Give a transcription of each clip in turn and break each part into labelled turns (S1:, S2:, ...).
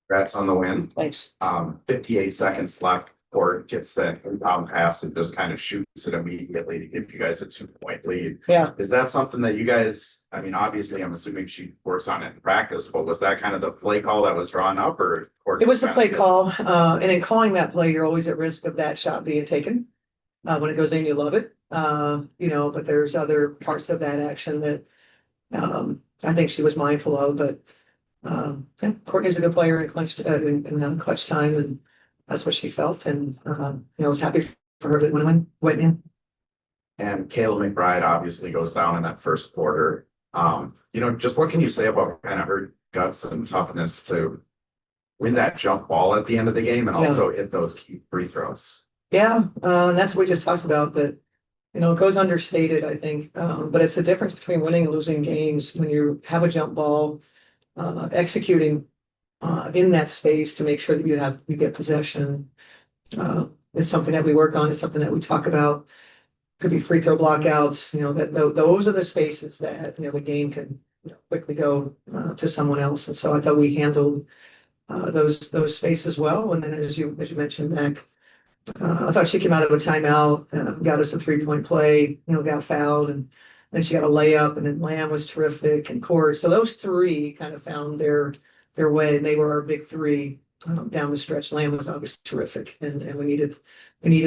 S1: Congrats on the win.
S2: Thanks.
S1: 58 seconds left. Court gets that inbound pass and just kind of shoots it immediately to give you guys a 2-point lead.
S2: Yeah.
S1: Is that something that you guys, I mean, obviously I'm assuming she works on it in practice, but was that kind of the play call that was drawn up or?
S2: It was the play call. And in calling that play, you're always at risk of that shot being taken. When it goes in, you love it. But there's other parts of that action that I think she was mindful of, but yeah, Courtney's a good player in clutch time, and that's what she felt, and I was happy for her that went in.
S1: And Kayla McBride obviously goes down in that first quarter. Just what can you say about kind of her guts and toughness to win that jump ball at the end of the game and also hit those key free throws?
S2: Yeah, and that's what we just talked about, that it goes understated, I think, but it's the difference between winning and losing games when you have a jump ball, executing in that space to make sure that you get possession. It's something that we work on. It's something that we talk about. Could be free throw blockouts. Those are the spaces that the game can quickly go to someone else. And so I thought we handled those spaces well. And then as you mentioned, Mac, I thought she came out of a timeout, got us a 3-point play. Got fouled, and then she got a layup, and then Lamb was terrific, and Court. So those three kind of found their way, and they were our big three down the stretch. Lamb was obviously terrific, and we needed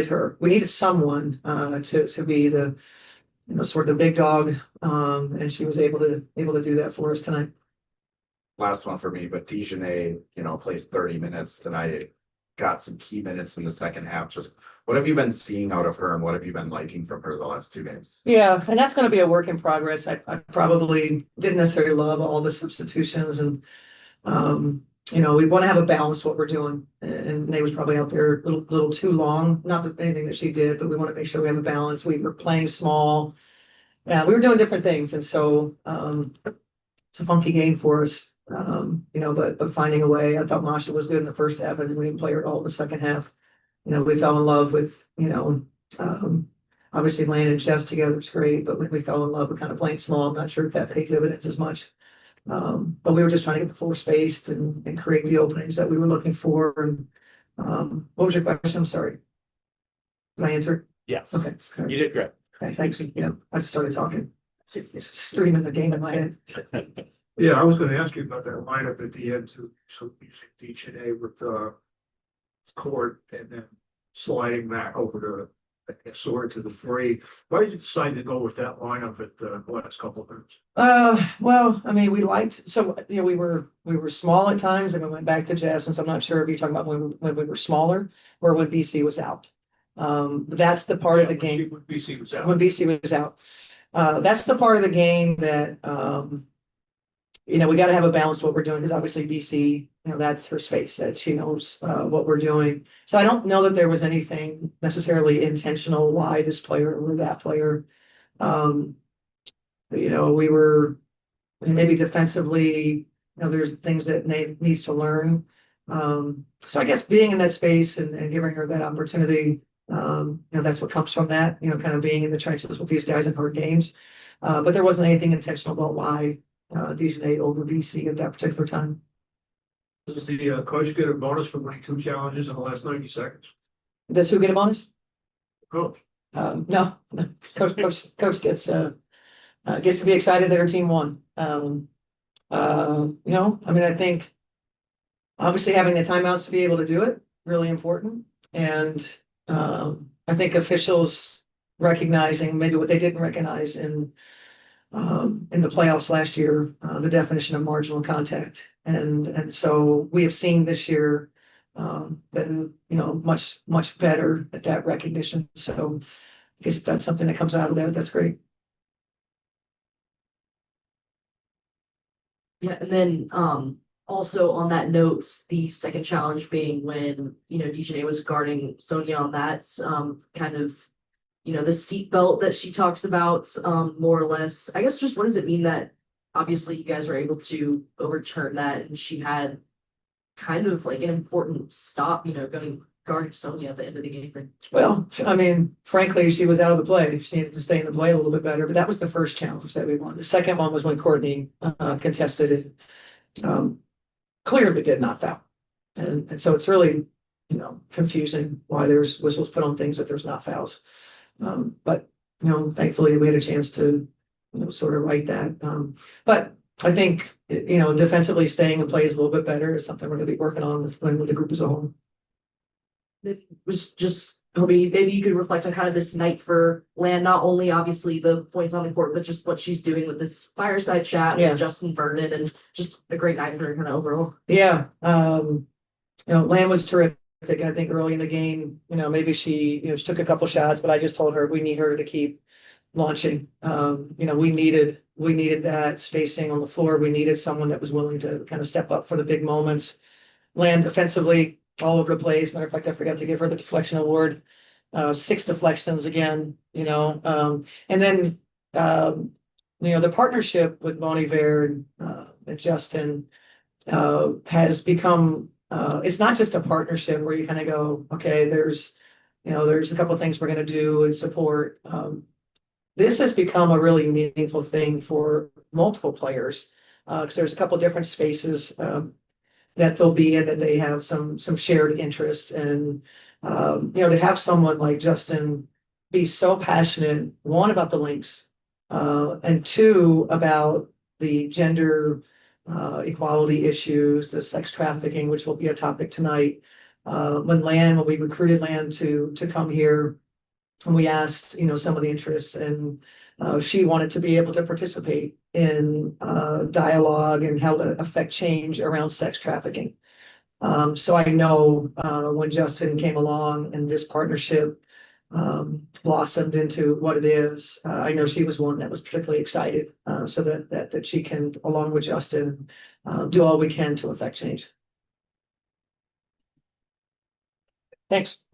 S2: her. We needed someone to be the sort of big dog, and she was able to do that for us tonight.
S1: Last one for me, but Dejanay, plays 30 minutes tonight. Got some key minutes in the second half. Just what have you been seeing out of her, and what have you been liking from her the last 2 games?
S2: Yeah, and that's going to be a work in progress. I probably didn't necessarily love all the substitutions, and we want to have a balance what we're doing. And Nate was probably out there a little too long. Not that anything that she did, but we want to make sure we have a balance. We were playing small. Yeah, we were doing different things, and so it's a funky game for us. But finding a way. I thought Masha was good in the first half, and we didn't play her at all in the second half. We fell in love with obviously Lane and Jess together is great, but we fell in love with kind of playing small. I'm not sure if that paid dividends as much. But we were just trying to get the floor spaced and create the openings that we were looking for. And what was your question? I'm sorry. Did I answer?
S1: Yes.
S2: Okay.
S1: You did great.
S2: Okay, thanks. Yeah, I just started talking. It's streaming the game in my head.
S3: Yeah, I was gonna ask you about that lineup at the end too. So you see Dejanay with Court and then sliding back over to Sword to the three. Why did you decide to go with that lineup at the last couple of minutes?
S2: Well, I mean, we were small at times, and we went back to Jess, and so I'm not sure if you're talking about when we were smaller or when BC was out. That's the part of the game
S3: when BC was out.
S2: When BC was out. That's the part of the game that we got to have a balance what we're doing, because obviously BC, that's her space, that she knows what we're doing. So I don't know that there was anything necessarily intentional why this player or that player. We were maybe defensively, there's things that Nate needs to learn. So I guess being in that space and giving her that opportunity, that's what comes from that, kind of being in the trenches with these guys in hard games. But there wasn't anything intentional about why Dejanay over BC at that particular time.
S3: Does the coach get a bonus for winning 2 challenges in the last 90 seconds?
S2: Does who get a bonus?
S3: Coach.
S2: No. Coach gets to be excited that her team won. I think obviously having the timeouts to be able to do it, really important. And I think officials recognizing maybe what they didn't recognize in the playoffs last year, the definition of marginal contact. And so we have seen this year much better at that recognition. So I guess if that's something that comes out of that, that's great.
S4: Yeah, and then also on that note, the second challenge being when Dejanay was guarding Sonia on that kind of the seatbelt that she talks about, more or less. I guess just what does it mean that obviously you guys were able to overturn that, and she had kind of like an important stop, guarding Sonia at the end of the game?
S2: Well, I mean, frankly, she was out of the play. She needed to stay in the play a little bit better, but that was the first challenge that we won. The second one was when Courtney contested it. Clearly did not foul. And so it's really, you know, confusing why there's whistles put on things that there's not fouls. But, you know, thankfully we had a chance to, you know, sort of write that. But I think, you know, defensively staying in play is a little bit better. It's something we're gonna be working on with the group as a whole.
S4: It was just hoping maybe you could reflect on kind of this night for Land, not only obviously the points on the court, but just what she's doing with this fireside chat
S2: Yeah.
S4: with Justin Vernon, and just a great night for her kind of overall.
S2: Yeah, you know, Lamb was terrific. I think early in the game, you know, maybe she took a couple shots, but I just told her we need her to keep launching. You know, we needed that spacing on the floor. We needed someone that was willing to kind of step up for the big moments. Land defensively all over the place. Matter of fact, I forgot to give her the deflection award. 6 deflections again, you know, and then you know, the partnership with Bon Iver and Justin has become it's not just a partnership where you kind of go, okay, there's a couple of things we're going to do and support. This has become a really meaningful thing for multiple players because there's a couple of different spaces that they'll be in that they have some shared interest. And you know, to have someone like Justin be so passionate, one, about the Lynx, and two, about the gender equality issues, the sex trafficking, which will be a topic tonight. When we recruited Land to come here, and we asked, you know, some of the interests, and she wanted to be able to participate in dialogue and how to affect change around sex trafficking. So I know when Justin came along and this partnership blossomed into what it is, I know she was one that was particularly excited so that she can, along with Justin, do all we can to affect change. Thanks.